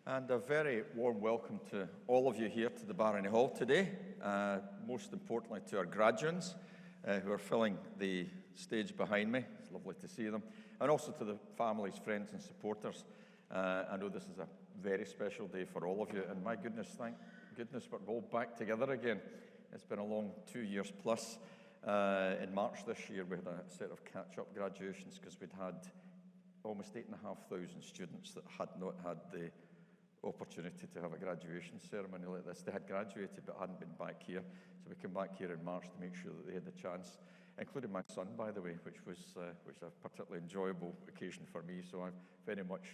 And a very warm welcome to all of you here to the Barony Hall today. Most importantly to our graduates who are filling the stage behind me. It's lovely to see them. And also to the families, friends and supporters. I know this is a very special day for all of you. And my goodness, thank goodness we're all back together again. It's been a long 2 years plus. In March this year we had a set of catch-up graduations because we'd had almost 8,500 students that had not had the opportunity to have a graduation ceremony like this. They had graduated but hadn't been back here. So we came back here in March to make sure that they had the chance, including my son, by the way, which was a particularly enjoyable occasion for me. So I very much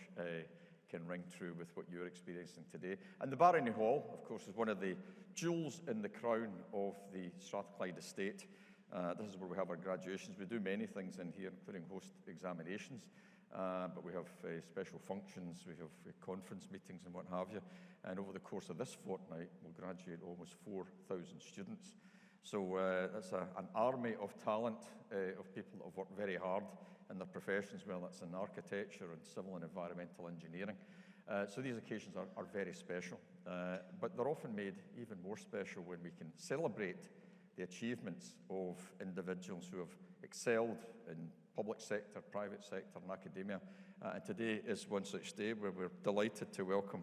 can ring true with what you're experiencing today. And the Barony Hall, of course, is one of the jewels in the crown of the Strathclyde estate. This is where we have our graduations. We do many things in here, including host examinations. But we have special functions, we have conference meetings and what have you. And over the course of this fortnight, we'll graduate almost 4,000 students. So that's an army of talent, of people that have worked very hard in their professions, whether that's in architecture and civil and environmental engineering. So these occasions are very special. But they're often made even more special when we can celebrate the achievements of individuals who have excelled in public sector, private sector and academia. And today is one such day where we're delighted to welcome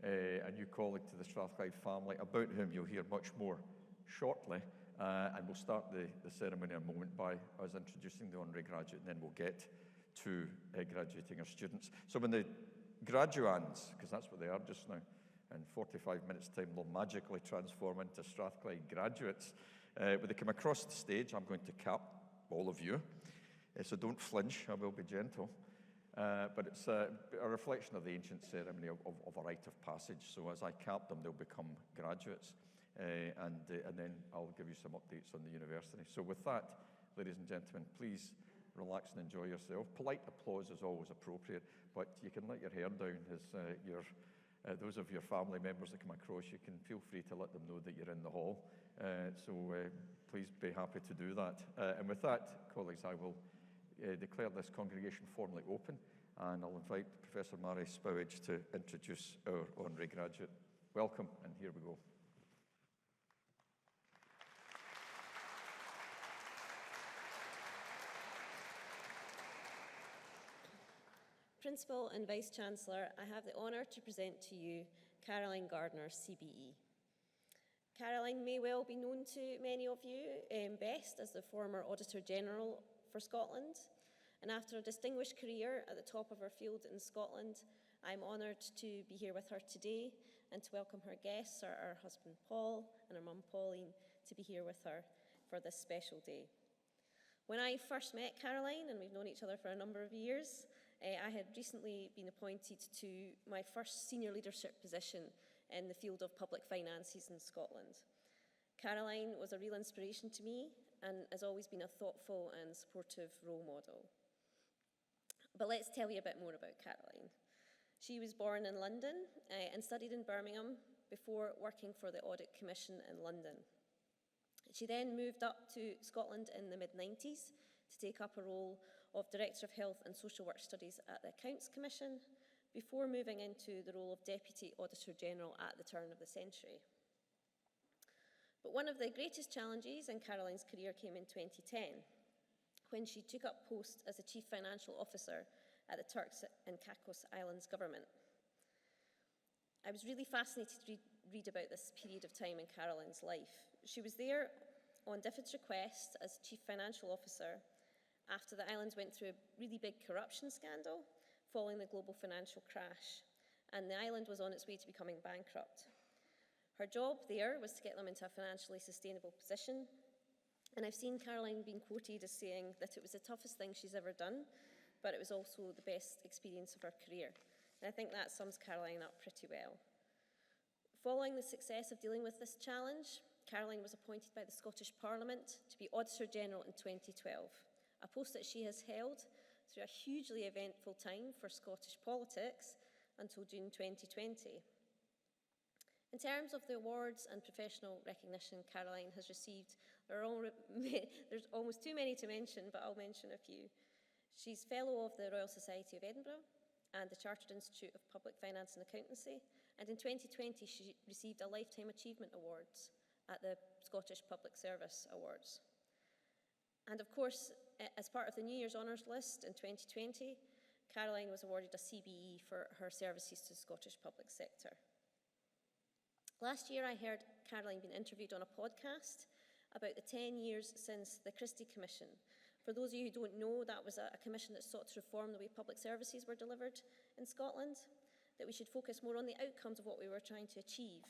a new colleague to the Strathclyde family, about whom you'll hear much more shortly. And we'll start the ceremony in a moment by us introducing the honorary graduate, and then we'll get to graduating our students. So when the graduands, because that's what they are just now, in 45 minutes' time, they'll magically transform into Strathclyde graduates. When they come across the stage, I'm going to cap all of you. So don't flinch, I will be gentle. But it's a reflection of the ancient ceremony of a rite of passage. So as I cap them, they'll become graduates. And then I'll give you some updates on the university. So with that, ladies and gentlemen, please relax and enjoy yourself. Polite applause is always appropriate, but you can let your hair down as those of your family members that come across, you can feel free to let them know that you're in the hall. So please be happy to do that. And with that, colleagues, I will declare this congregation formally open, and I'll invite Professor Mary Spowage to introduce our honorary graduate. Welcome, and here we go. Principal and Vice-Chancellor, I have the honour to present to you Caroline Gardner, CBE. Caroline may well be known to many of you best as the former Auditor-General for Scotland, and after a distinguished career at the top of her field in Scotland, I'm honoured to be here with her today and to welcome her guests, her husband Paul and her mum Pauline, to be here with her for this special day. When I first met Caroline, and we've known each other for a number of years, I had recently been appointed to my first senior leadership position in the field of public finances in Scotland. Caroline was a real inspiration to me and has always been a thoughtful and supportive role model. But let's tell you a bit more about Caroline. She was born in London and studied in Birmingham before working for the Audit Commission in London. She then moved up to Scotland in the mid-90s to take up a role of Director of Health and Social Work Studies at the Accounts Commission before moving into the role of Deputy Auditor-General at the turn of the century. But one of the greatest challenges in Caroline's career came in 2010, when she took up post as the Chief Financial Officer at the Turks and Caicos Islands government. I was really fascinated to read about this period of time in Caroline's life. She was there on DFID's request as Chief Financial Officer after the islands went through a really big corruption scandal following the global financial crash, and the island was on its way to becoming bankrupt. Her job there was to get them into a financially sustainable position, and I've seen Caroline being quoted as saying that it was the toughest thing she's ever done, but it was also the best experience of her career. And I think that sums Caroline up pretty well. Following the success of dealing with this challenge, Caroline was appointed by the Scottish Parliament to be Auditor-General in 2012, a post that she has held through a hugely eventful time for Scottish politics until June 2020. In terms of the awards and professional recognition Caroline has received, there's almost too many to mention, but I'll mention a few. She's Fellow of the Royal Society of Edinburgh, and the Chartered Institute of Public Finance and Accountancy, and in 2020 she received a Lifetime Achievement Award at the Scottish Public Service Awards. And of course, as part of the New Year's Honours List in 2020, Caroline was awarded a CBE for her services to the Scottish public sector. Last year I heard Caroline being interviewed on a podcast about the 10 years since the Christie Commission. For those of you who don't know, that was a commission that sought to reform the way public services were delivered in Scotland, that we should focus more on the outcomes of what we were trying to achieve,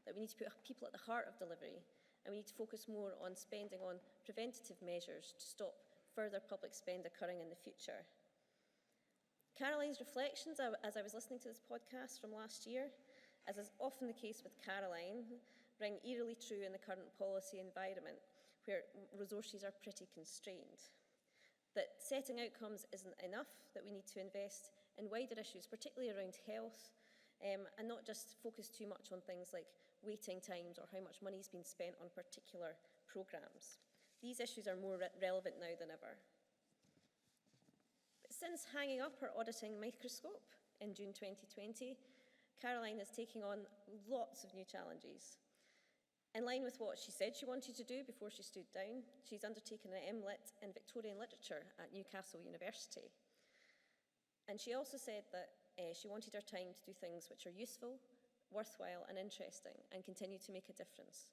that we need to put people at the heart of delivery, and we need to focus more on spending on preventative measures to stop further public spend occurring in the future. Caroline's reflections, as I was listening to this podcast from last year, as is often the case with Caroline, ring eerily true in the current policy environment, where resources are pretty constrained. That setting outcomes isn't enough, that we need to invest in wider issues, particularly around health, and not just focus too much on things like waiting times or how much money is being spent on particular programmes. These issues are more relevant now than ever. But since hanging up her auditing microscope in June 2020, Caroline is taking on lots of new challenges. In line with what she said she wanted to do before she stood down, she's undertaken an MLit in Victorian Literature at Newcastle University. And she also said that she wanted her time to do things which are useful, worthwhile and interesting, and continue to make a difference.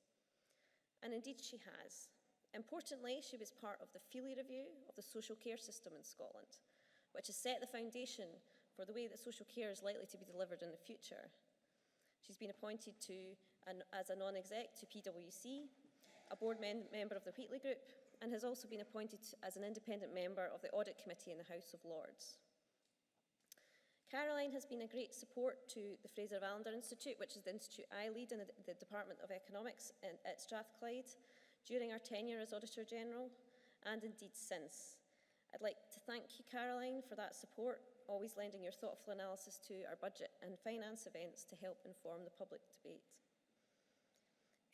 And indeed she has. Importantly, she was part of the Feely Review of the social care system in Scotland, which has set the foundation for the way that social care is likely to be delivered in the future. She's been appointed as a non-exec to PwC, a board member of the Wheatley Group, and has also been appointed as an independent member of the Audit Committee in the House of Lords. Caroline has been a great support to the Fraser of Allender Institute, which is the institute I lead in the Department of Economics at Strathclyde, during our tenure as Auditor General, and indeed since. I'd like to thank you, Caroline, for that support, always lending your thoughtful analysis to our budget and finance events to help inform the public debate.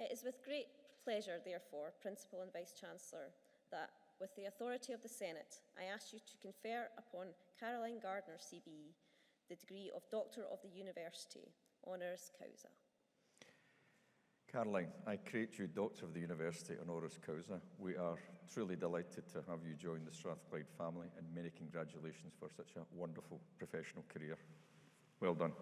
It is with great pleasure, therefore, Principal and Vice-Chancellor, that with the authority of the Senate, I ask you to confer upon Caroline Gardner, CBE, the degree of Doctor of the University, honoris causa. Caroline, I create you Doctor of the University honoris causa. We are truly delighted to have you join the Strathclyde family, and many congratulations for such a wonderful professional career. Well done.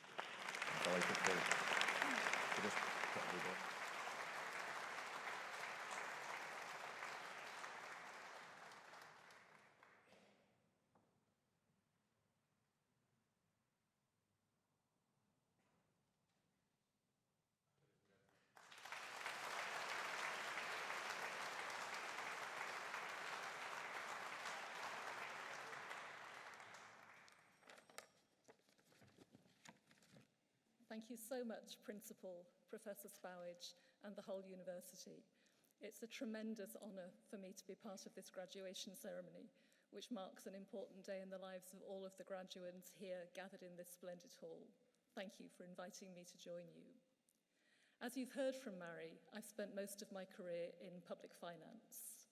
I'm delighted to just put it over. Thank you so much, Principal, Professor Spowage, and the whole university. It's a tremendous honour for me to be part of this graduation ceremony, which marks an important day in the lives of all of the graduates here gathered in this splendid hall. Thank you for inviting me to join you. As you've heard from Mary, I've spent most of my career in public finance.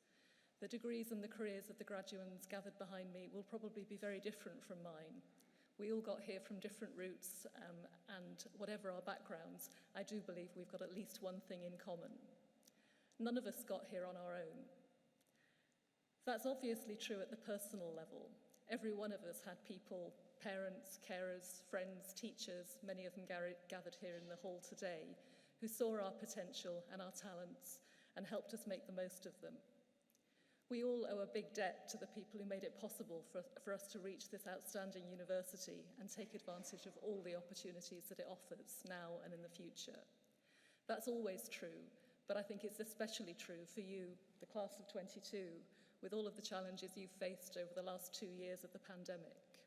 The degrees and the careers of the graduates gathered behind me will probably be very different from mine. We all got here from different routes, and whatever our backgrounds, I do believe we've got at least one thing in common. None of us got here on our own. That's obviously true at the personal level. Every one of us had people, parents, carers, friends, teachers, many of them gathered here in the hall today, who saw our potential and our talents and helped us make the most of them. We all owe a big debt to the people who made it possible for us to reach this outstanding university and take advantage of all the opportunities that it offers now and in the future. That's always true, but I think it's especially true for you, the class of 22, with all of the challenges you've faced over the last 2 years of the pandemic.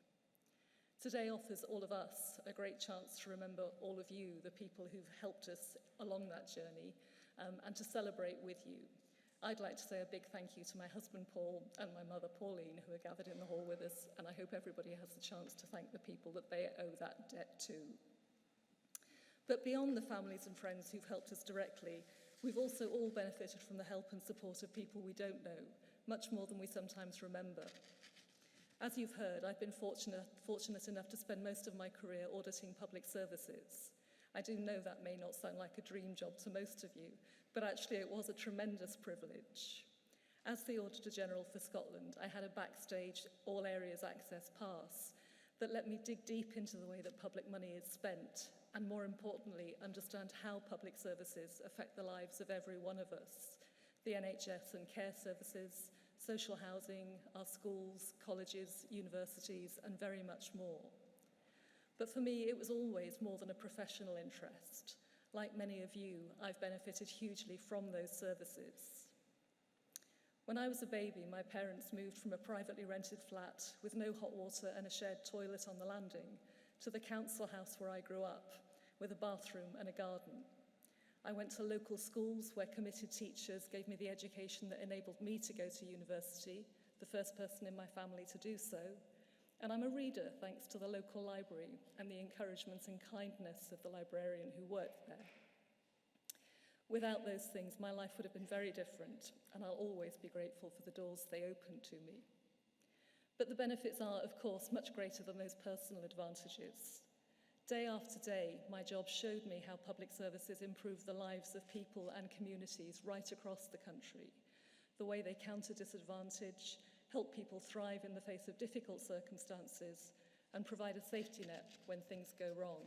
Today offers all of us a great chance to remember all of you, the people who've helped us along that journey, and to celebrate with you. I'd like to say a big thank you to my husband, Paul, and my mother, Pauline, who are gathered in the hall with us, and I hope everybody has the chance to thank the people that they owe that debt to. But beyond the families and friends who've helped us directly, we've also all benefited from the help and support of people we don't know, much more than we sometimes remember. As you've heard, I've been fortunate enough to spend most of my career auditing public services. I do know that may not sound like a dream job to most of you, but actually it was a tremendous privilege. As the Auditor General for Scotland, I had a backstage all areas access pass that let me dig deep into the way that public money is spent, and more importantly, understand how public services affect the lives of every one of us, the NHS and care services, social housing, our schools, colleges, universities, and very much more. But for me, it was always more than a professional interest. Like many of you, I've benefited hugely from those services. When I was a baby, my parents moved from a privately rented flat with no hot water and a shared toilet on the landing to the council house where I grew up, with a bathroom and a garden. I went to local schools where committed teachers gave me the education that enabled me to go to university, the first person in my family to do so. And I'm a reader thanks to the local library and the encouragement and kindness of the librarian who worked there. Without those things, my life would have been very different, and I'll always be grateful for the doors they opened to me. But the benefits are, of course, much greater than those personal advantages. Day after day, my job showed me how public services improve the lives of people and communities right across the country, the way they counter disadvantage, help people thrive in the face of difficult circumstances, and provide a safety net when things go wrong.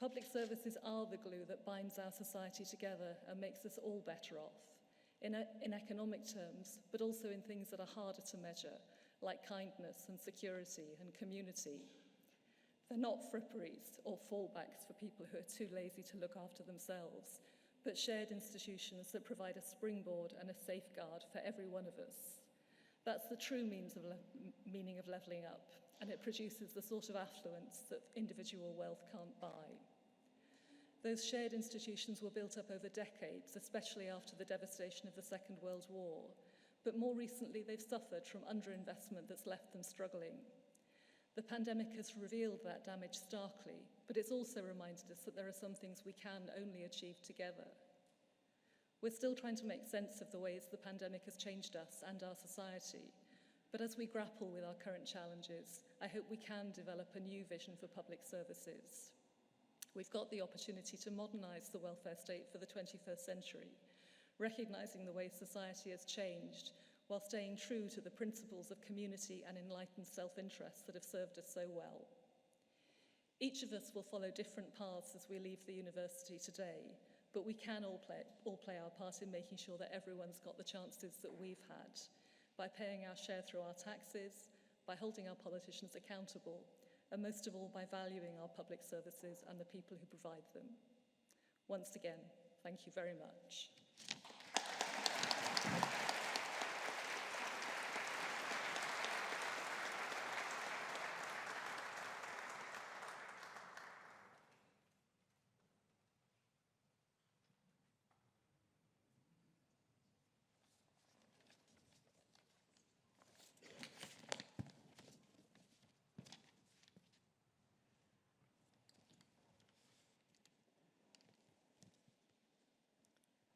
Public services are the glue that binds our society together and makes us all better off, in economic terms, but also in things that are harder to measure, like kindness and security and community. They're not fripperies or fallbacks for people who are too lazy to look after themselves, but shared institutions that provide a springboard and a safeguard for every one of us. That's the true meaning of levelling up, and it produces the sort of affluence that individual wealth can't buy. Those shared institutions were built up over decades, especially after the devastation of the Second World War, but more recently they've suffered from underinvestment that's left them struggling. The pandemic has revealed that damage starkly, but it's also reminded us that there are some things we can only achieve together. We're still trying to make sense of the ways the pandemic has changed us and our society, but as we grapple with our current challenges, I hope we can develop a new vision for public services. We've got the opportunity to modernise the welfare state for the 21st century, recognising the way society has changed, while staying true to the principles of community and enlightened self-interest that have served us so well. Each of us will follow different paths as we leave the university today, but we can all play our part in making sure that everyone's got the chances that we've had, by paying our share through our taxes, by holding our politicians accountable, and most of all by valuing our public services and the people who provide them. Once again, thank you very much.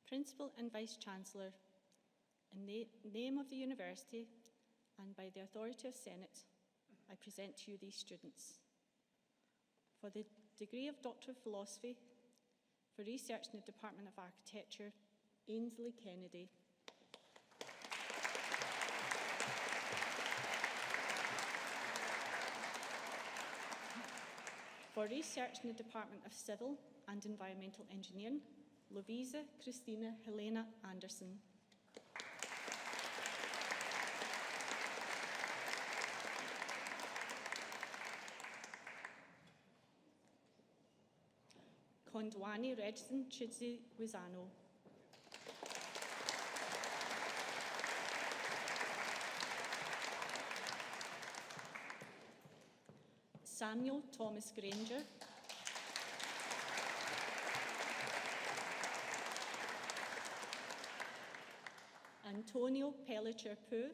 Principal and Vice-Chancellor, in the name of the University and by the authority of Senate, I present to you these students. For the degree of Doctor of Philosophy, for research in the Department of Architecture, Ainsley Kennedy. For research in the Department of Civil and Environmental Engineering, Lovisa Christina Helena Anderson. Kondwani Redson Chidzi Wizano. Samuel Thomas Granger. Antonio Pellicer Poo.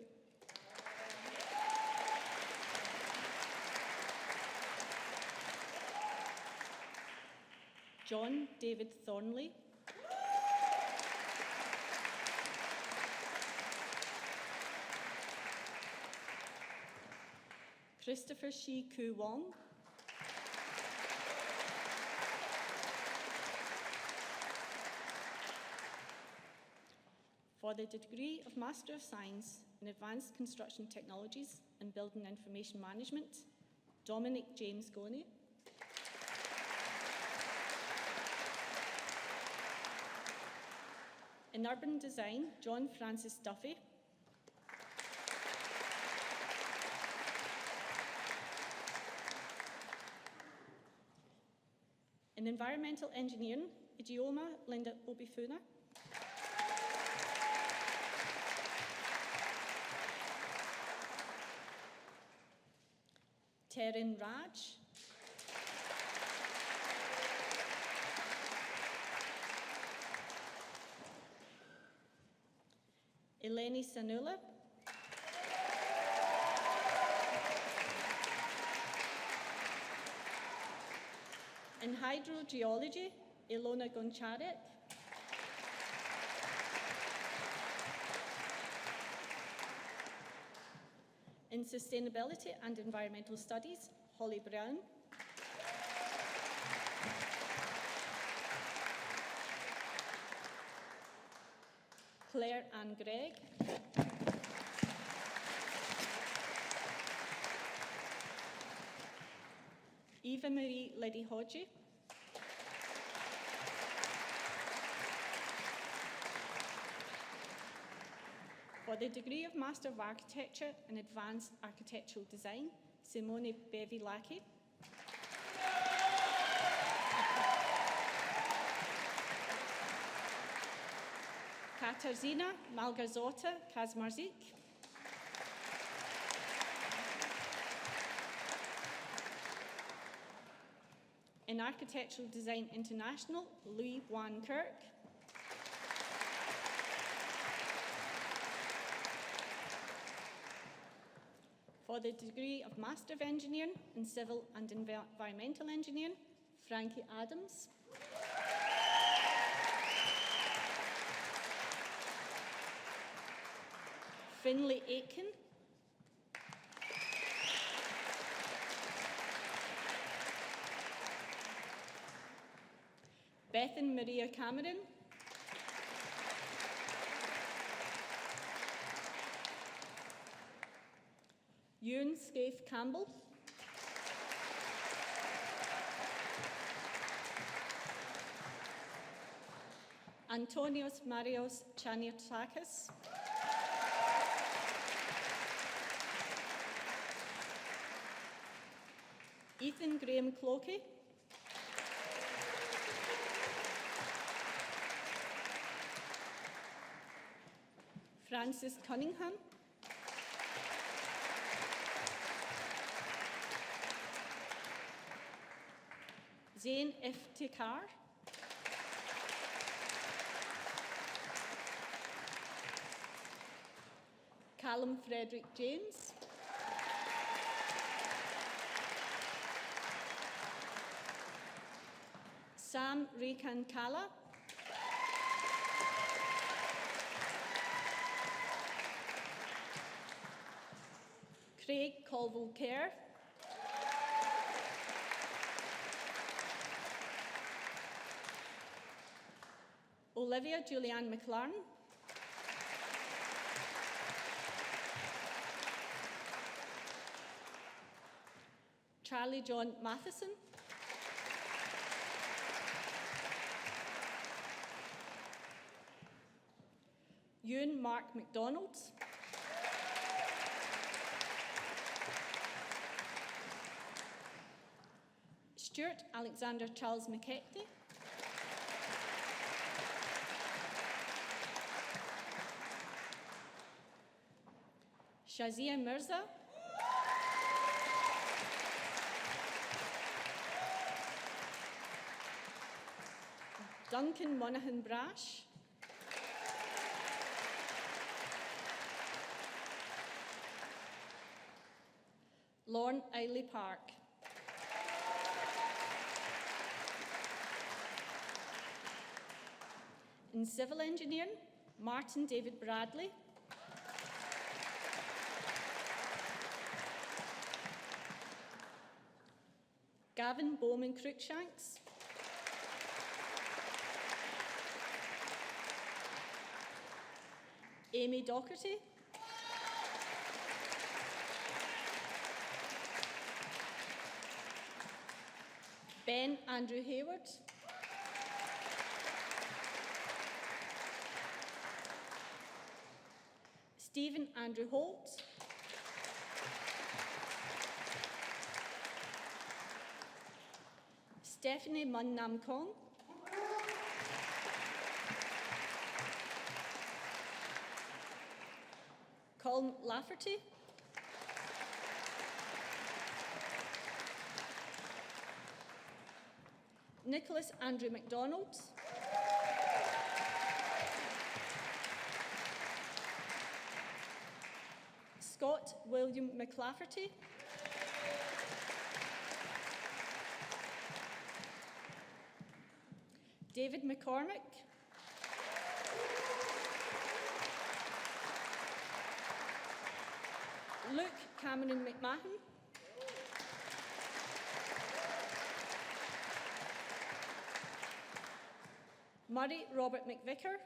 John David Thornley. Christopher Shi Ku Wong. For the degree of Master of Science in Advanced Construction Technologies and Building Information Management, Dominic James Goney. In Urban Design, John Francis Duffy. In Environmental Engineering, Ijeoma Linda Obifuna. Terin Raj. Eleni Sanula. In hydrogeology, Ilona Goncharek. In sustainability and environmental studies, Holly Brown. Claire Ann Gregg. Eva Marie Liddy Hodgie. For the degree of Master of Architecture and Advanced Architectural Design, Simone Bevilacqui. Katarzyna Malgorzata Kazmarzik. In Architectural Design International, Louis Wan Kirk. For the degree of Master of Engineering in Civil and Environmental Engineering, Frankie Adams. Finlay Aitken. Bethan Maria Cameron. Ewan Scaife Campbell. Antonios Marios Chaniatakis. Ethan Graham Clokey. Francis Cunningham. Zain Iftikhar. Callum Frederick James. Sam Rekan Kala. Craig Colville Kerr. Olivia Julianne McLaren. Charlie John Matheson. Ewan Mark MacDonald. Stuart Alexander Charles McKechnie. Shazia Mirza. Duncan Monaghan Brash. Lorne Eiley Park. In civil engineering, Martin David Bradley. Gavin Bowman Cruikshanks. Amy Docherty. Ben Andrew Hayward. Stephen Andrew Holt. Stephanie Mun Nam Kong. Colm Lafferty. Nicholas Andrew MacDonald. Scott William McLafferty. David McCormick. Luke Cameron McMahon. Murray Robert McVicker.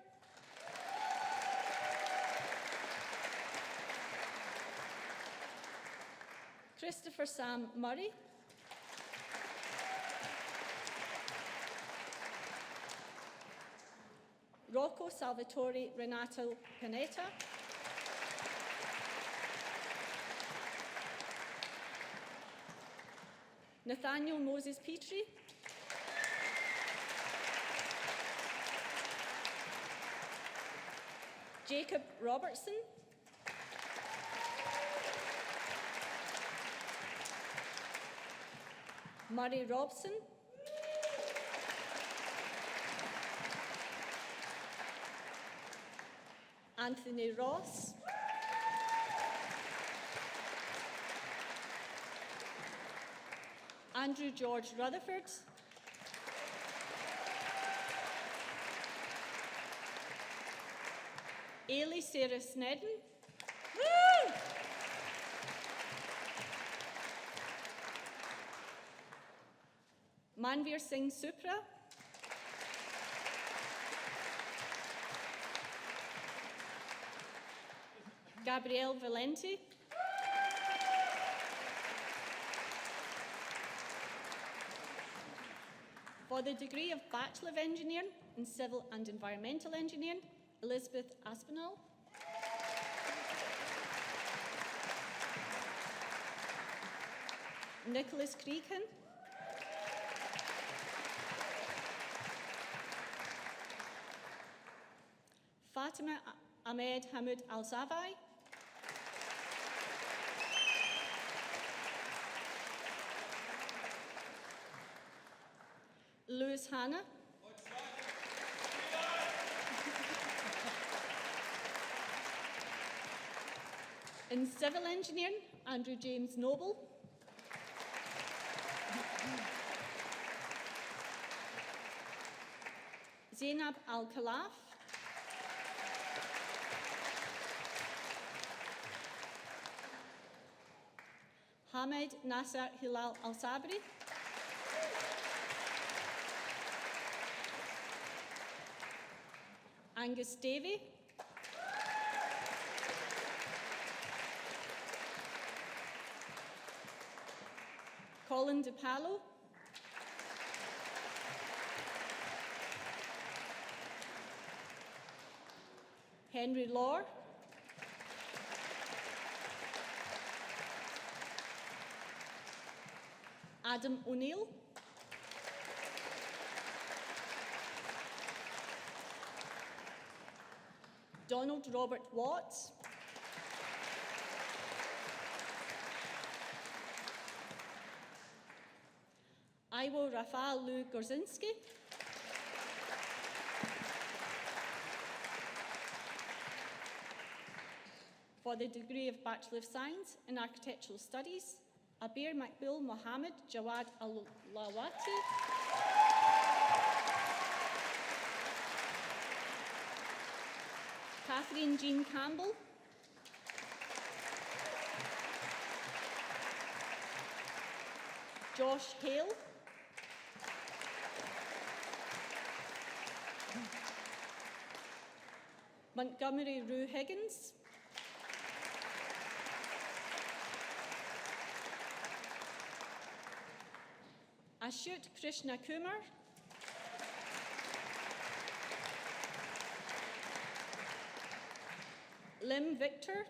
Christopher Sam Murray. Rocco Salvatore Renato Panetta. Nathaniel Moses Petrie. Jacob Robertson. Murray Robson. Anthony Ross. Andrew George Rutherford. Ailey Sarah Snedden. Woo! Manveer Singh Supra. Gabrielle Valenti. For the degree of Bachelor of Engineering in Civil and Environmental Engineering, Elizabeth Aspinall. Nicholas Creakin. Fatima Ahmed Hamoud Al-Savai. Lewis Hanna. In Civil Engineering, Andrew James Noble. Zainab Al-Khalaf. Hamed Nasser Hilal Al-Sabri. Angus Davey. Colin DePalo. Henry Lore. Adam O'Neill. Donald Robert Watts. Iwo Rafael Lou Gorzinski. For the degree of Bachelor of Science in Architectural Studies, Abir Makbul Mohammed Jawad Al-Lawati. Catherine Jean Campbell. Josh Hale. Montgomery Rue Higgins. Ashut Krishna Kumar. Lim Victor.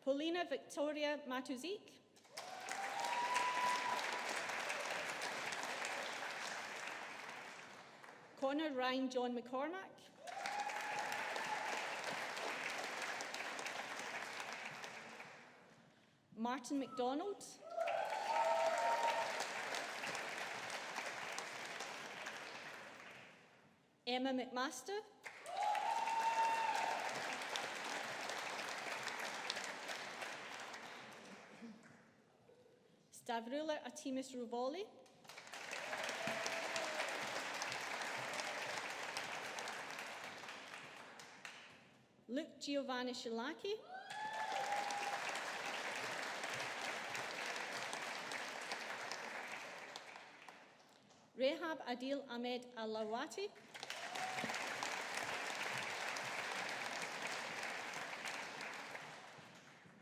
Paulina Victoria Matuzik. Connor Ryan John McCormack. Martin McDonald. Emma McMaster. Stavrula Artemis Ruvoli. Luke Giovanni Shilaki. Rehab Adil Ahmed Alawati.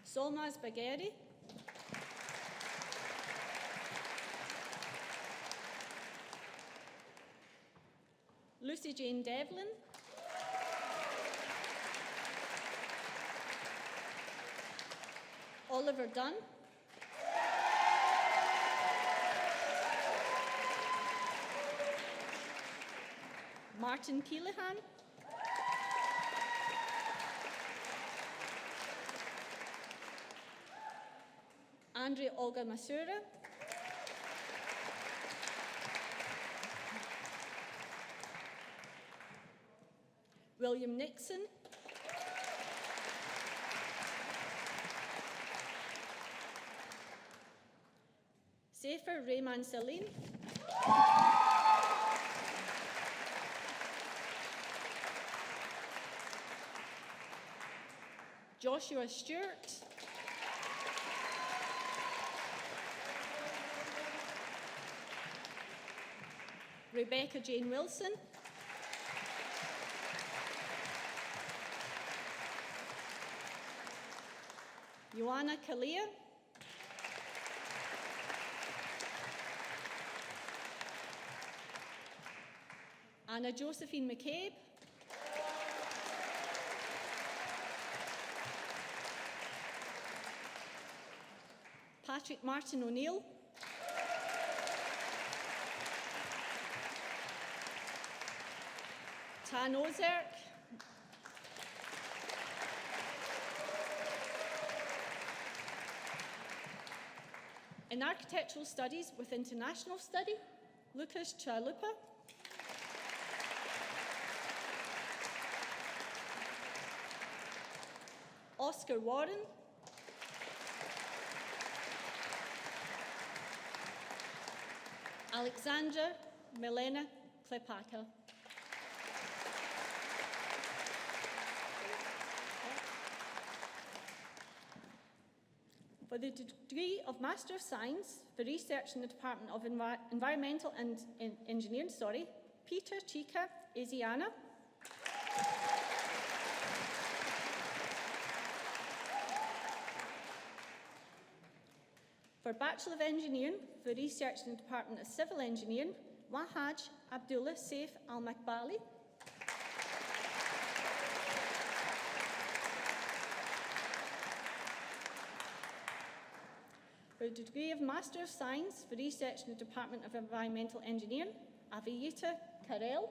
Solmaz Bagheri. Lucy Jane Devlin. Oliver Dunn. Martin Keelahan. Andrea Olga Masura. William Nixon. Safer Rayman Salim. Joshua Stewart. Rebecca Jane Wilson. Joanna Kalia. Anna Josephine McCabe. Patrick Martin O'Neill. Tan Ozerk. In architectural studies with international study, Lucas Chalupa. Oscar Warren. Alexandra Milena Klepaka. For the degree of Master of Science for Research in the Department of Environmental and Engineering, Peter Chica Eziana. For Bachelor of Engineering for Research in the Department of Civil Engineering, Wahaj Abdullah Saif Al-Makbali. For the degree of Master of Science for Research in the Department of Environmental Engineering, Aviyita Karel.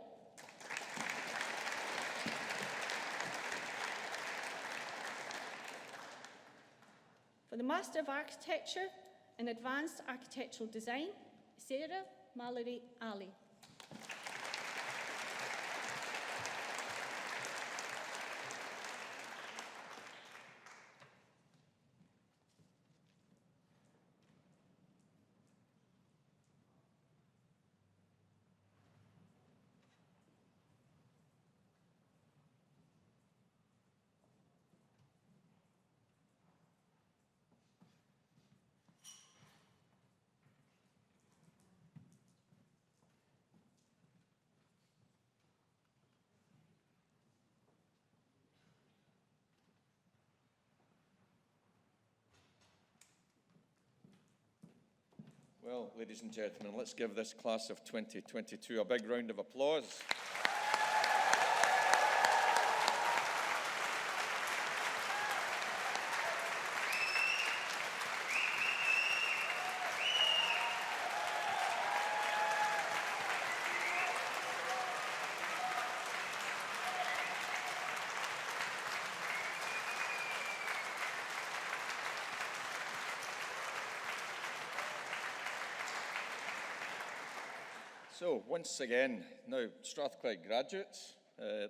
For the Master of Architecture in Advanced Architectural Design, Sarah Mallory Ali. Well, ladies and gentlemen, let's give this class of 2022 a big round of applause. So, once again, now Strathclyde graduates,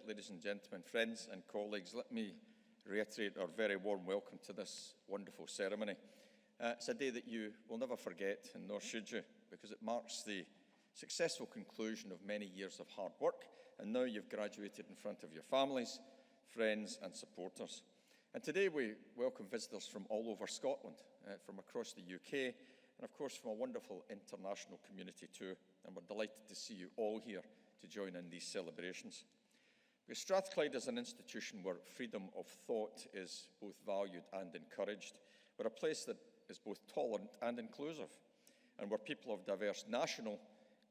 ladies and gentlemen, friends and colleagues, let me reiterate our very warm welcome to this wonderful ceremony. It's a day that you will never forget, and nor should you, because it marks the successful conclusion of many years of hard work, and now you've graduated in front of your families, friends and supporters. And today we welcome visitors from all over Scotland, from across the UK, and of course from a wonderful international community too. And we're delighted to see you all here to join in these celebrations. Because Strathclyde is an institution where freedom of thought is both valued and encouraged. We're a place that is both tolerant and inclusive, and where people of diverse national,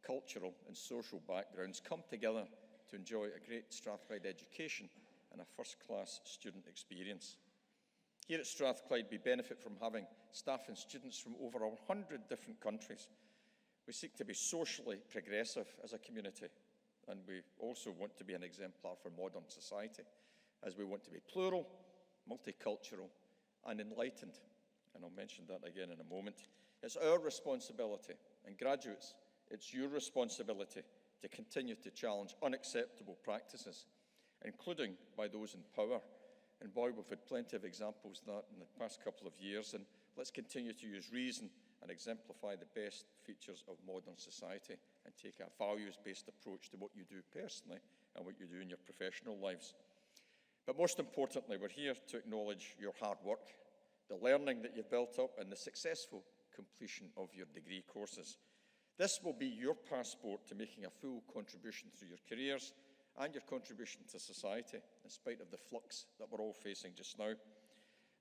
cultural and social backgrounds come together to enjoy a great Strathclyde education and a first-class student experience. Here at Strathclyde, we benefit from having staff and students from over 100 different countries. We seek to be socially progressive as a community, and we also want to be an exemplar for modern society, as we want to be plural, multicultural, and enlightened. And I'll mention that again in a moment. It's our responsibility, and graduates, it's your responsibility to continue to challenge unacceptable practices, including by those in power. And boy, we've had plenty of examples of that in the past couple of years, and let's continue to use reason and exemplify the best features of modern society and take a values-based approach to what you do personally and what you do in your professional lives. But most importantly, we're here to acknowledge your hard work, the learning that you've built up, and the successful completion of your degree courses. This will be your passport to making a full contribution through your careers and your contribution to society, in spite of the flux that we're all facing just now.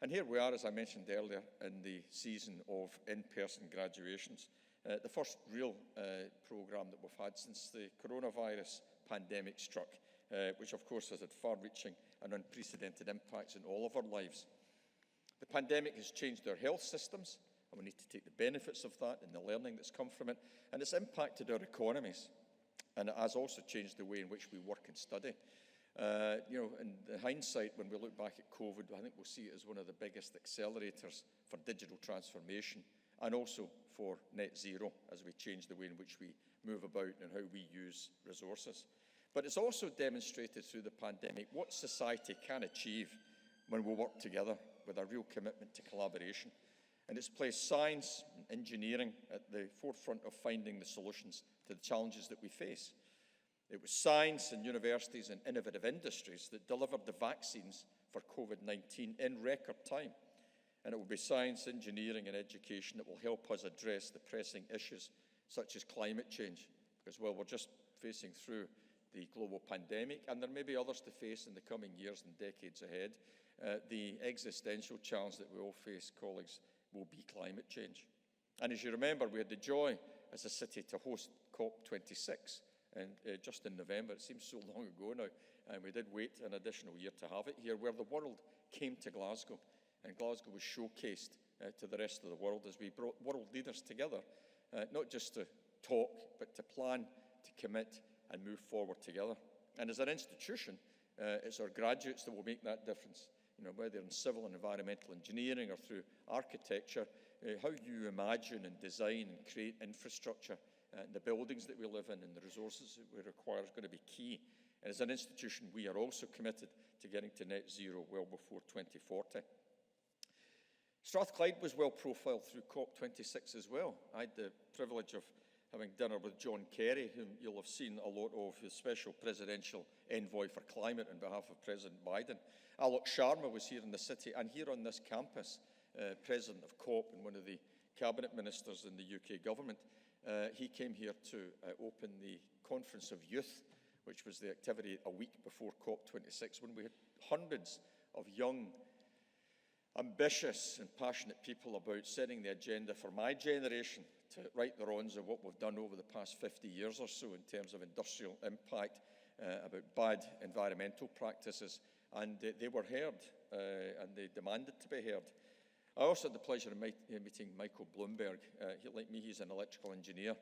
And here we are, as I mentioned earlier, in the season of in-person graduations, the first real programme that we've had since the coronavirus pandemic struck, which of course has had far-reaching and unprecedented impacts in all of our lives. The pandemic has changed our health systems, and we need to take the benefits of that and the learning that's come from it, and it's impacted our economies, and it has also changed the way in which we work and study. In hindsight, when we look back at COVID, I think we'll see it as one of the biggest accelerators for digital transformation and also for net zero as we change the way in which we move about and how we use resources. But it's also demonstrated through the pandemic what society can achieve when we work together with a real commitment to collaboration. And it's placed science and engineering at the forefront of finding the solutions to the challenges that we face. It was science and universities and innovative industries that delivered the vaccines for COVID-19 in record time. And it will be science, engineering and education that will help us address the pressing issues such as climate change. Because, well, we're just facing through the global pandemic, and there may be others to face in the coming years and decades ahead. The existential challenge that we all face, colleagues, will be climate change. And as you remember, we had the joy as a city to host COP26 and just in November. It seems so long ago now, and we did wait an additional year to have it here, where the world came to Glasgow, and Glasgow was showcased to the rest of the world as we brought world leaders together, not just to talk, but to plan, to commit, and move forward together. And as an institution, it's our graduates that will make that difference. Whether in civil and environmental engineering or through architecture, how you imagine and design and create infrastructure, the buildings that we live in and the resources that we require is going to be key. And as an institution, we are also committed to getting to net zero well before 2040. Strathclyde was well profiled through COP26 as well. I had the privilege of having dinner with John Kerry, whom you'll have seen a lot of, his special presidential envoy for climate on behalf of President Biden. Alok Sharma was here in the city, and here on this campus, president of COP and one of the cabinet ministers in the UK government, he came here to open the Conference of Youth, which was the activity a week before COP26, when we had hundreds of young ambitious and passionate people about setting the agenda for my generation to right the wrongs of what we've done over the past 50 years or so in terms of industrial impact, about bad environmental practices, and they were heard, and they demanded to be heard. I also had the pleasure of meeting Michael Bloomberg. Like me, he's an electrical engineer,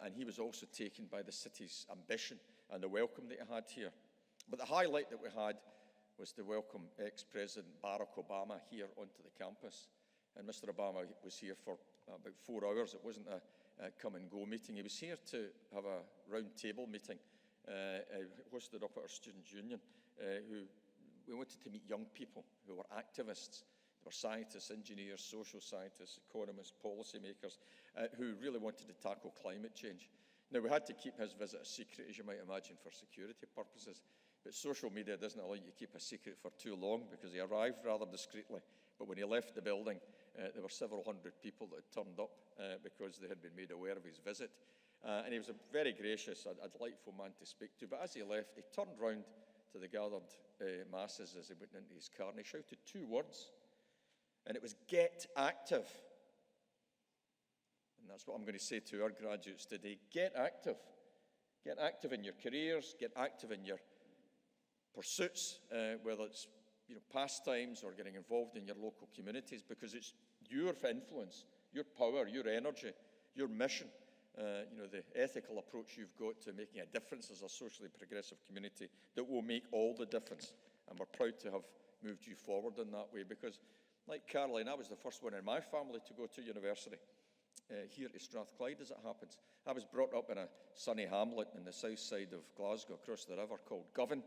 and he was also taken by the city's ambition and the welcome that he had here. But the highlight that we had was to welcome ex-President Barack Obama here onto the campus. And Mr. Obama was here for about 4 hours. It wasn't a come-and-go meeting. He was here to have a round-table meeting hosted up at our Students' Union, we wanted to meet young people who were activists. They were scientists, engineers, social scientists, economists, policymakers, who really wanted to tackle climate change. Now, we had to keep his visit a secret, as you might imagine, for security purposes. But social media doesn't allow you to keep a secret for too long, because he arrived rather discreetly. But when he left the building, there were several hundred people that had turned up because they had been made aware of his visit. And he was a very gracious, a delightful man to speak to. But as he left, he turned round to the gathered masses as he went into his car, and he shouted 2 words. And it was, "Get active." And that's what I'm going to say to our graduates today. Get active. Get active in your careers. Get active in your pursuits, whether it's pastimes or getting involved in your local communities, because it's your influence, your power, your energy, your mission, the ethical approach you've got to making a difference as a socially progressive community that will make all the difference. And we're proud to have moved you forward in that way, because like Caroline, I was the first one in my family to go to university, here at Strathclyde, as it happens. I was brought up in a sunny hamlet in the south side of Glasgow, across the river, called Govan.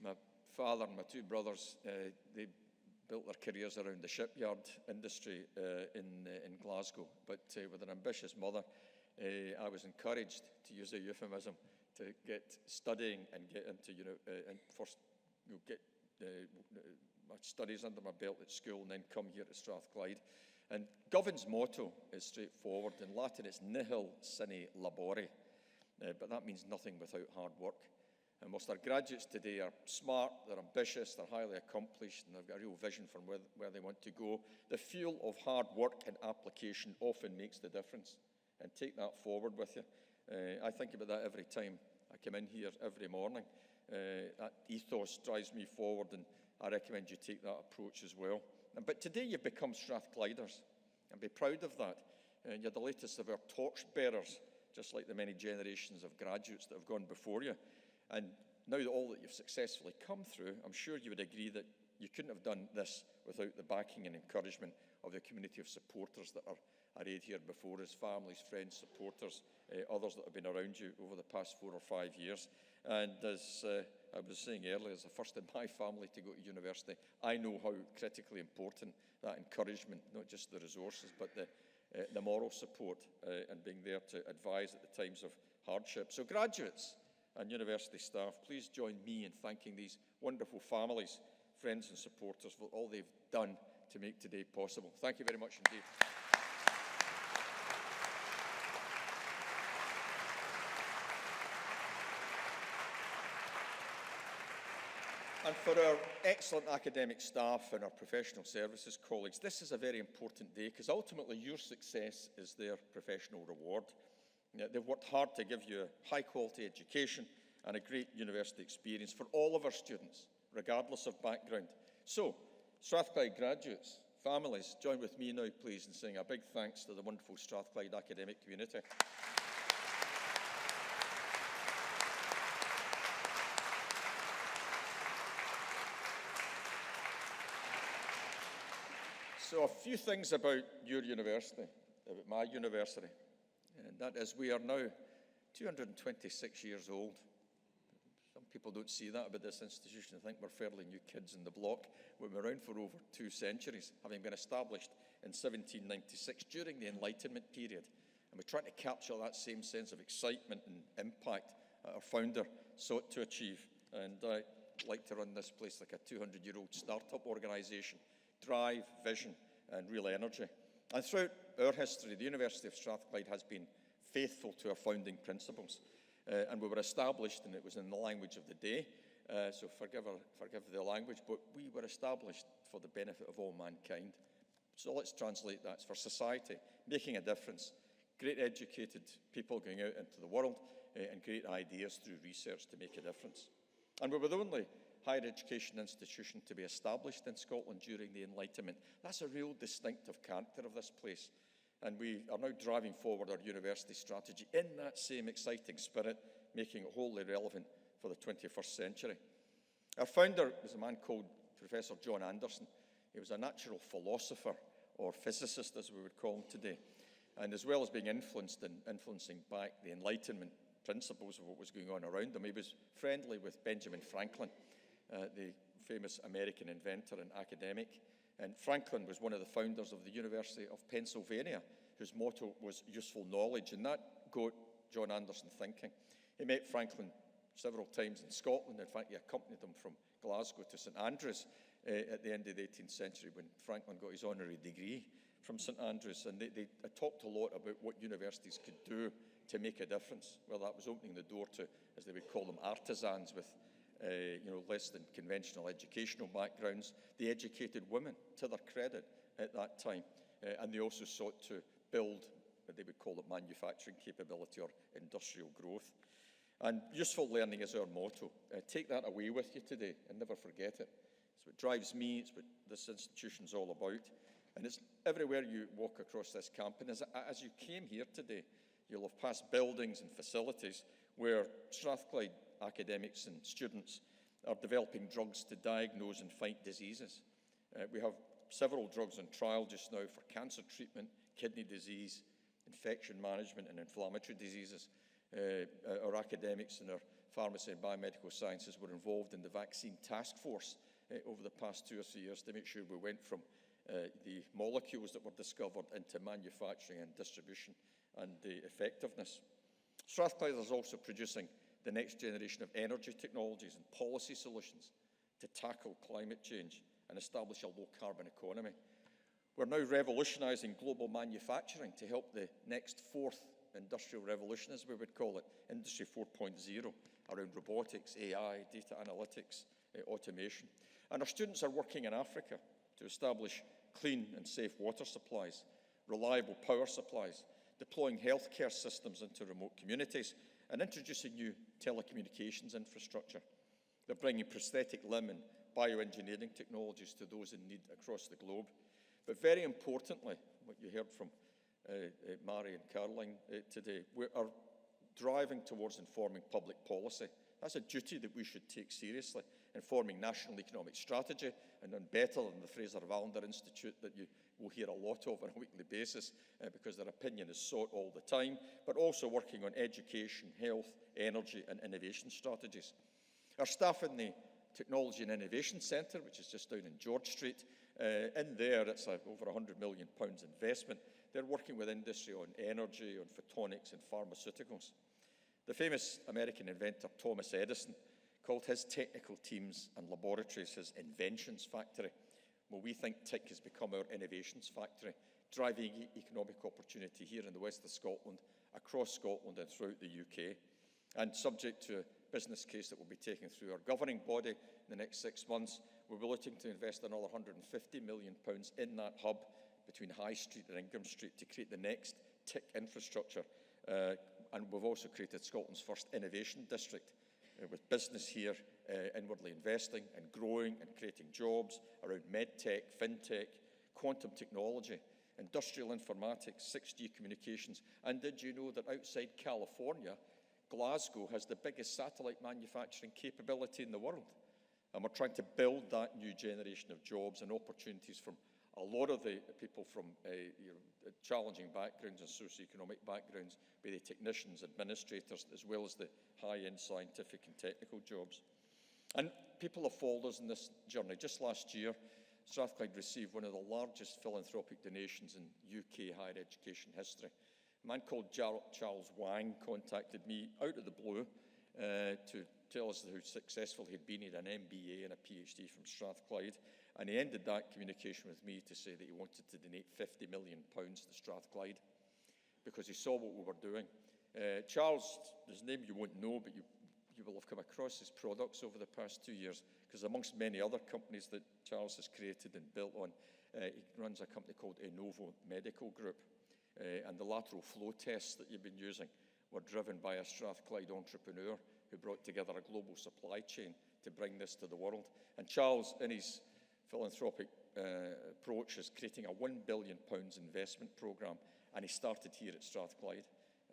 My father and my 2 brothers, they built their careers around the shipyard industry in Glasgow. But with an ambitious mother, I was encouraged, to use a euphemism, to get studying and get into, and first get my studies under my belt at school, and then come here to Strathclyde. And Govan's motto is straightforward. In Latin, it's nihil sine labore, but that means nothing without hard work. And whilst our graduates today are smart, they're ambitious, they're highly accomplished, and they've got a real vision for where they want to go, the fuel of hard work and application often makes the difference. And take that forward with you. I think about that every time I come in here every morning. That ethos drives me forward, and I recommend you take that approach as well. But today you've become Strathclyders, and be proud of that. You're the latest of our torchbearers, just like the many generations of graduates that have gone before you. And now that all that you've successfully come through, I'm sure you would agree that you couldn't have done this without the backing and encouragement of the community of supporters that are arrayed here before us, families, friends, supporters, others that have been around you over the past 4 or 5 years. And as I was saying earlier, as the first in my family to go to university, I know how critically important that encouragement, not just the resources, but the moral support and being there to advise at the times of hardship. So graduates and university staff, please join me in thanking these wonderful families, friends and supporters for all they've done to make today possible. Thank you very much indeed. And for our excellent academic staff and our professional services colleagues, this is a very important day, because ultimately your success is their professional reward. They've worked hard to give you a high-quality education and a great university experience for all of our students, regardless of background. So, Strathclyde graduates, families, join with me now, please, in saying a big thanks to the wonderful Strathclyde academic community. So a few things about your university, about my university, and that is we are now 226 years old. Some people don't see that about this institution. I think we're fairly new kids in the block. We've been around for over 2 centuries, having been established in 1796 during the Enlightenment period. And we're trying to capture that same sense of excitement and impact that our founder sought to achieve. And I like to run this place like a 200-year-old startup organisation. Drive, vision, and real energy. And throughout our history, the University of Strathclyde has been faithful to our founding principles. And we were established, and it was in the language of the day, so forgive the language, but we were established for the benefit of all mankind. So let's translate that. It's for society, making a difference, great educated people going out into the world, and great ideas through research to make a difference. And we were the only higher education institution to be established in Scotland during the Enlightenment. That's a real distinctive character of this place. And we are now driving forward our university strategy in that same exciting spirit, making it wholly relevant for the 21st century. Our founder was a man called Professor John Anderson. He was a natural philosopher, or physicist as we would call him today. And as well as being influencing back the Enlightenment principles of what was going on around him, he was friendly with Benjamin Franklin, the famous American inventor and academic. And Franklin was one of the founders of the University of Pennsylvania, whose motto was useful knowledge, and that got John Anderson thinking. He met Franklin several times in Scotland. In fact, he accompanied him from Glasgow to St Andrews at the end of the 18th century when Franklin got his honorary degree from St Andrews. And they talked a lot about what universities could do to make a difference. Well, that was opening the door to, as they would call them, artisans with less than conventional educational backgrounds. They educated women, to their credit, at that time. And they also sought to build what they would call it manufacturing capability or industrial growth. And useful learning is our motto. Take that away with you today and never forget it. It's what drives me, it's what this institution's all about. And it's everywhere you walk across this campus. As you came here today, you'll have passed buildings and facilities where Strathclyde academics and students are developing drugs to diagnose and fight diseases. We have several drugs on trial just now for cancer treatment, kidney disease, infection management and inflammatory diseases. Our academics and our pharmacy and biomedical sciences were involved in the vaccine task force over the past 2 or 3 years to make sure we went from the molecules that were discovered into manufacturing and distribution and the effectiveness. Strathclyde is also producing the next generation of energy technologies and policy solutions to tackle climate change and establish a low-carbon economy. We're now revolutionising global manufacturing to help the next fourth industrial revolution, as we would call it, Industry 4.0, around robotics, AI, data analytics, automation. And our students are working in Africa to establish clean and safe water supplies, reliable power supplies, deploying healthcare systems into remote communities, and introducing new telecommunications infrastructure. They're bringing prosthetic limb and bioengineering technologies to those in need across the globe. But very importantly, what you heard from Mary and Caroline today, we are driving towards informing public policy. That's a duty that we should take seriously, informing national economic strategy, and none better than the Fraser-Vallender Institute that you will hear a lot of on a weekly basis because their opinion is sought all the time, but also working on education, health, energy and innovation strategies. Our staff in the Technology and Innovation Centre, which is just down in George Street, in there it's over £100 million investment. They're working with industry on energy, on photonics and pharmaceuticals. The famous American inventor Thomas Edison called his technical teams and laboratories his inventions factory. Well, we think TIC has become our innovations factory, driving economic opportunity here in the west of Scotland, across Scotland and throughout the UK. And subject to a business case that will be taken through our governing body in the next 6 months, we'll be looking to invest another £150 million in that hub between High Street and Ingram Street to create the next TIC infrastructure. And we've also created Scotland's first innovation district with business here inwardly investing and growing and creating jobs around medtech, fintech, quantum technology, industrial informatics, 6G communications. And did you know that outside California, Glasgow has the biggest satellite manufacturing capability in the world? And we're trying to build that new generation of jobs and opportunities from a lot of the people from challenging backgrounds and socioeconomic backgrounds, be they technicians, administrators, as well as the high-end scientific and technical jobs. And people have followed us in this journey. Just last year, Strathclyde received one of the largest philanthropic donations in UK higher education history. A man called Charles Wang contacted me out of the blue to tell us how successful he'd been. He had an MBA and a PhD from Strathclyde. And he ended that communication with me to say that he wanted to donate £50 million to Strathclyde because he saw what we were doing. Charles, his name you won't know, but you will have come across his products over the past 2 years, because amongst many other companies that Charles has created and built on, he runs a company called Innovo Medical Group. And the lateral flow tests that you've been using were driven by a Strathclyde entrepreneur who brought together a global supply chain to bring this to the world. And Charles, in his philanthropic approach, is creating a £1 billion investment programme, and he started here at Strathclyde.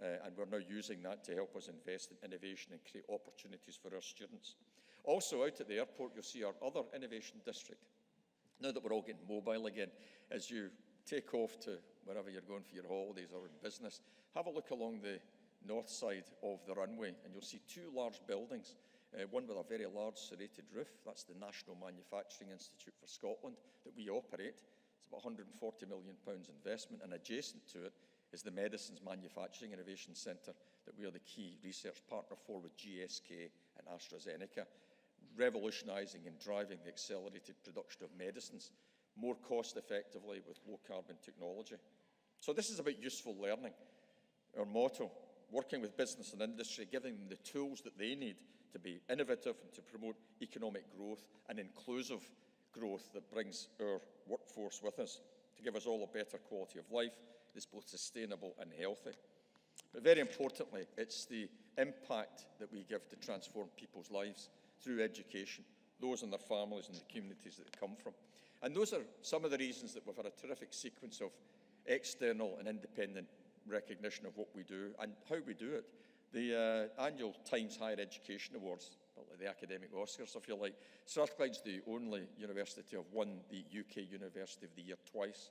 And we're now using that to help us invest in innovation and create opportunities for our students. Also out at the airport, you'll see our other innovation district. Now that we're all getting mobile again, as you take off to wherever you're going for your holidays or in business, have a look along the north side of the runway, and you'll see two large buildings, one with a very large serrated roof. That's the National Manufacturing Institute for Scotland that we operate. It's about £140 million investment, and adjacent to it is the Medicines Manufacturing Innovation Centre that we are the key research partner for with GSK and AstraZeneca, revolutionising and driving the accelerated production of medicines more cost effectively with low carbon technology. So this is about useful learning. Our motto, working with business and industry, giving them the tools that they need to be innovative and to promote economic growth and inclusive growth that brings our workforce with us, to give us all a better quality of life that's both sustainable and healthy. But very importantly, it's the impact that we give to transform people's lives through education, those and their families and the communities that they come from. And those are some of the reasons that we've had a terrific sequence of external and independent recognition of what we do and how we do it. The annual Times Higher Education Awards, like the academic Oscars, if you like. Strathclyde's the only university to have won the UK University of the Year twice.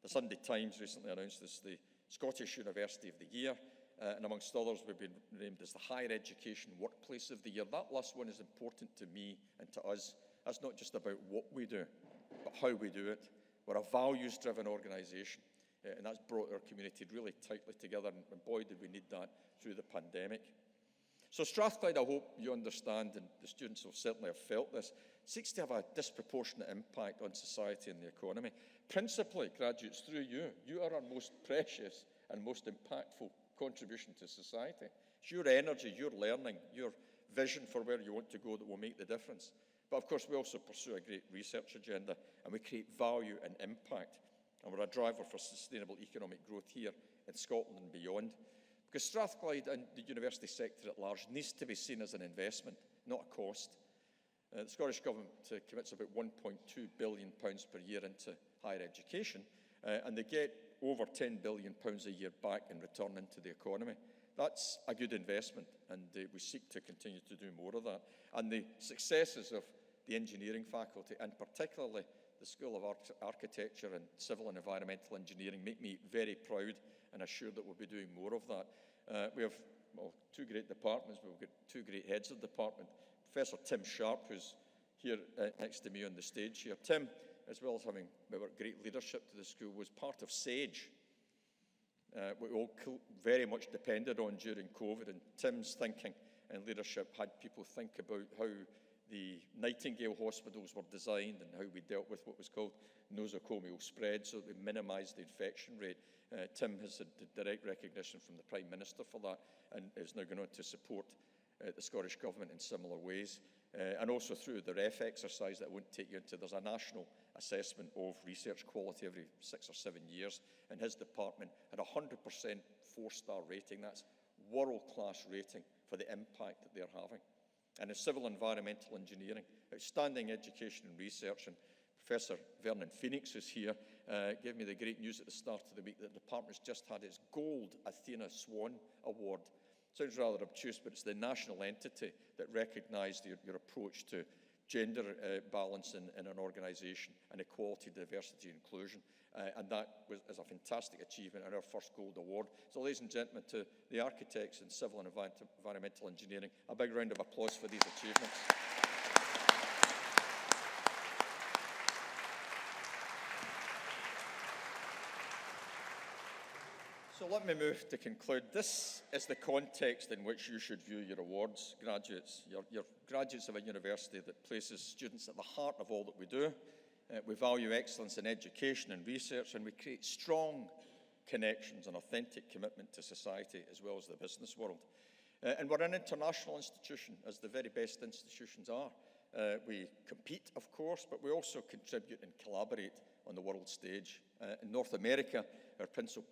The Sunday Times recently announced this the Scottish University of the Year, and amongst others, we've been named as the Higher Education Workplace of the Year. That last one is important to me and to us. That's not just about what we do, but how we do it. We're a values-driven organisation, and that's brought our community really tightly together, and boy, did we need that through the pandemic. So Strathclyde, I hope you understand, and the students will certainly have felt this, seeks to have a disproportionate impact on society and the economy. Principally, graduates, through you. You are our most precious and most impactful contribution to society. It's your energy, your learning, your vision for where you want to go that will make the difference. But of course, we also pursue a great research agenda, and we create value and impact. And we're a driver for sustainable economic growth here in Scotland and beyond. Because Strathclyde and the university sector at large needs to be seen as an investment, not a cost. The Scottish Government commits about £1.2 billion per year into higher education, and they get over £10 billion a year back in return into the economy. That's a good investment, and we seek to continue to do more of that. And the successes of the engineering faculty, and particularly the School of Architecture and Civil and Environmental Engineering, make me very proud and assure that we'll be doing more of that. We have two great departments. We've got two great heads of department. Professor Tim Sharp, who's here next to me on the stage here. Tim, as well as having great leadership to the school, was part of SAGE. We all very much depended on during COVID, and Tim's thinking and leadership had people think about how the Nightingale hospitals were designed and how we dealt with what was called nosocomial spread so that we minimised the infection rate. Tim has had direct recognition from the Prime Minister for that and is now going on to support the Scottish Government in similar ways. And also through the REF exercise that I won't take you into, there's a national assessment of research quality every 6 or 7 years, and his department had 100% 4-star rating. That's world-class rating for the impact that they're having. And in civil environmental engineering, outstanding education and research, and Professor Vernon Phoenix, who's here, gave me the great news at the start of the week that the department's just had its Gold Athena Swan Award. Sounds rather obtuse, but it's the national entity that recognised your approach to gender balance in an organisation and equality, diversity and inclusion. And that is a fantastic achievement and our first gold award. So ladies and gentlemen, to the architects in civil and environmental engineering, a big round of applause for these achievements. So let me move to conclude. This is the context in which you should view your awards, graduates. You're graduates of a university that places students at the heart of all that we do. We value excellence in education and research, and we create strong connections and authentic commitment to society as well as the business world. And we're an international institution, as the very best institutions are. We compete, of course, but we also contribute and collaborate on the world stage. In North America, our principal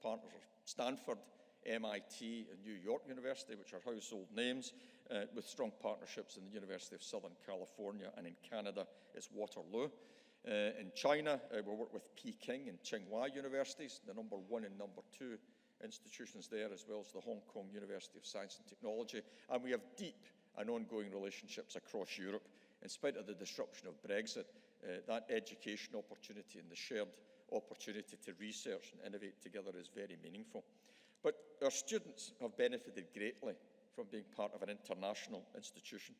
partners are Stanford, MIT, and New York University, which are household names, with strong partnerships in the University of Southern California, and in Canada, it's Waterloo. In China, we work with Peking and Tsinghua universities, the number 1 and number 2 institutions there, as well as the Hong Kong University of Science and Technology. And we have deep and ongoing relationships across Europe. In spite of the disruption of Brexit, that education opportunity and the shared opportunity to research and innovate together is very meaningful. But our students have benefited greatly from being part of an international institution.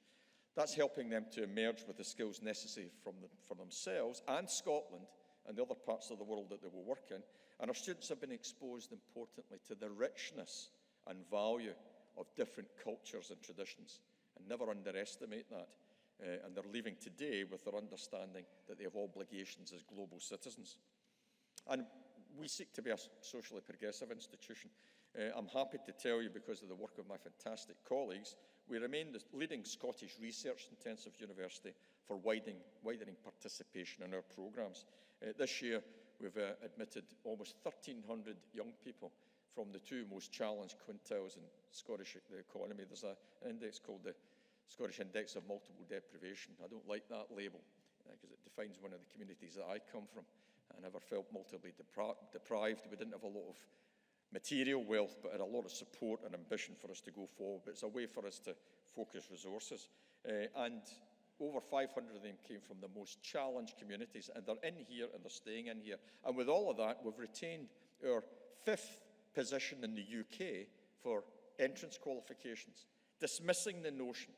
That's helping them to emerge with the skills necessary for themselves and Scotland and the other parts of the world that they will work in. And our students have been exposed, importantly, to the richness and value of different cultures and traditions. And never underestimate that. And they're leaving today with their understanding that they have obligations as global citizens. And we seek to be a socially progressive institution. I'm happy to tell you, because of the work of my fantastic colleagues, we remain the leading Scottish research-intensive university for widening participation in our programmes. This year, we've admitted almost 1,300 young people from the 2 most challenged quintiles in Scottish economy. There's an index called the Scottish Index of Multiple Deprivation. I don't like that label because it defines one of the communities that I come from. I never felt multiply deprived. We didn't have a lot of material wealth, but had a lot of support and ambition for us to go forward. But it's a way for us to focus resources. And over 500 of them came from the most challenged communities, and they're in here and they're staying in here. And with all of that, we've retained our 5th position in the UK for entrance qualifications, dismissing the notion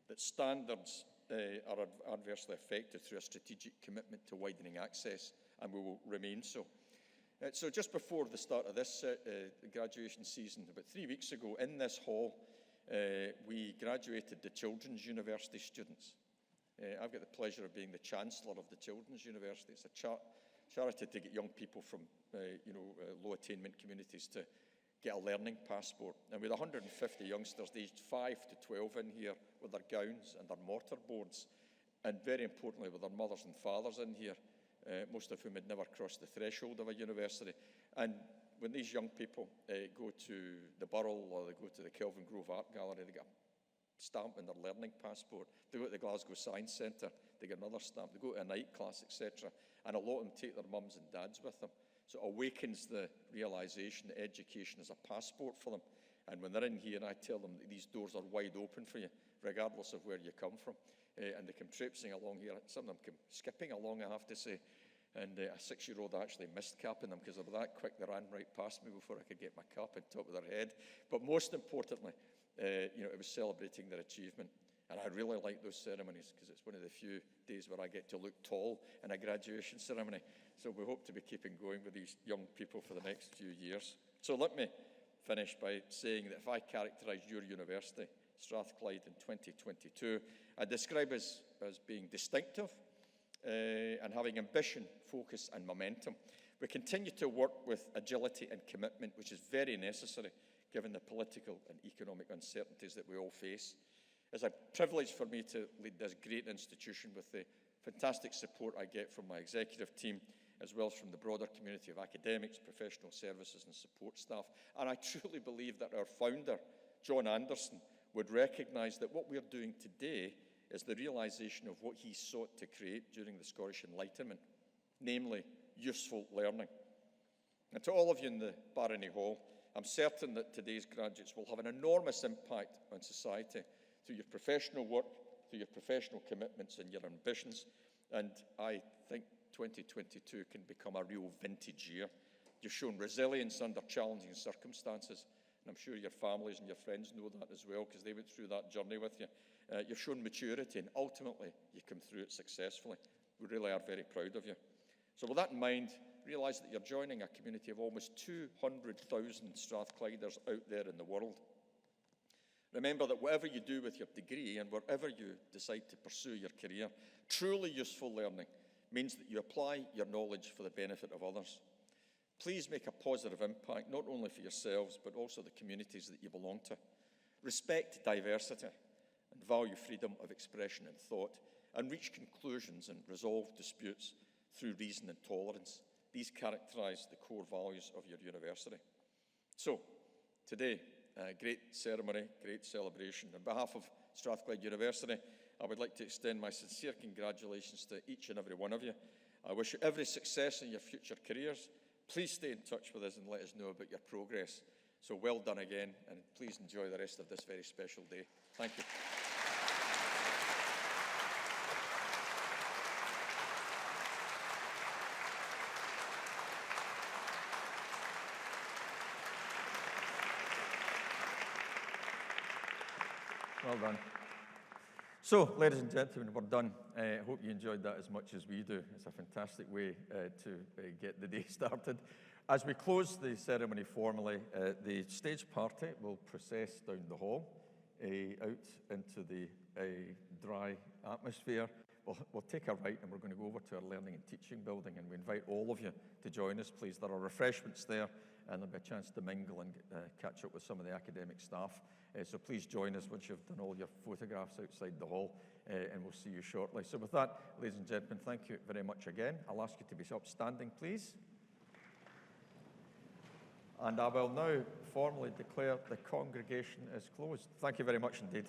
that standards are adversely affected through a strategic commitment to widening access, and we will remain so. So just before the start of this graduation season, about 3 weeks ago, in this hall, we graduated the Children's University students. I've got the pleasure of being the Chancellor of the Children's University. It's a charity to get young people from low attainment communities to get a learning passport. And with 150 youngsters aged 5 to 12 in here with their gowns and their mortarboards, and very importantly with their mothers and fathers in here, most of whom had never crossed the threshold of a university. And when these young people go to the Burrell or they go to the Kelvin Grove Art Gallery, they get a stamp in their learning passport. They go to the Glasgow Science Centre, they get another stamp. They go to a night class, etc. And a lot of them take their mums and dads with them. So it awakens the realisation that education is a passport for them. And when they're in here, I tell them that these doors are wide open for you, regardless of where you come from. And they come traipsing along here. Some of them come skipping along, I have to say. And a 6-year-old actually missed capping them because they were that quick. They ran right past me before I could get my cap on top of their head. But most importantly, it was celebrating their achievement. And I really like those ceremonies because it's one of the few days where I get to look tall in a graduation ceremony. So we hope to be keeping going with these young people for the next few years. So let me finish by saying that if I characterise your university, Strathclyde, in 2022, I describe us as being distinctive and having ambition, focus and momentum. We continue to work with agility and commitment, which is very necessary given the political and economic uncertainties that we all face. It's a privilege for me to lead this great institution with the fantastic support I get from my executive team, as well as from the broader community of academics, professional services and support staff. And I truly believe that our founder, John Anderson, would recognise that what we're doing today is the realisation of what he sought to create during the Scottish Enlightenment, namely useful learning. And to all of you in the Barony Hall, I'm certain that today's graduates will have an enormous impact on society through your professional work, through your professional commitments and your ambitions. And I think 2022 can become a real vintage year. You've shown resilience under challenging circumstances, and I'm sure your families and your friends know that as well because they went through that journey with you. You've shown maturity, and ultimately you come through it successfully. We really are very proud of you. So with that in mind, realise that you're joining a community of almost 200,000 Strathclyders out there in the world. Remember that whatever you do with your degree and wherever you decide to pursue your career, truly useful learning means that you apply your knowledge for the benefit of others. Please make a positive impact, not only for yourselves, but also the communities that you belong to. respect diversity and value freedom of expression and thought, and reach conclusions and resolve disputes through reason and tolerance. These characterise the core values of your university. So, today, great ceremony, great celebration. On behalf of Strathclyde University, I would like to extend my sincere congratulations to each and every one of you. I wish you every success in your future careers. Please stay in touch with us and let us know about your progress. So well done again, and please enjoy the rest of this very special day. Thank you. Well done. So, ladies and gentlemen, we're done. I hope you enjoyed that as much as we do. It's a fantastic way to get the day started. As we close the ceremony formally, the stage party will process down the hall, out into the dry atmosphere. We'll take a right and we're going to go over to our Learning and Teaching building, and we invite all of you to join us, please. There are refreshments there, and there'll be a chance to mingle and catch up with some of the academic staff. So please join us once you've done all your photographs outside the hall, and we'll see you shortly. So with that, ladies and gentlemen, thank you very much again. I'll ask you to be upstanding, please. And I will now formally declare the congregation is closed. Thank you very much indeed.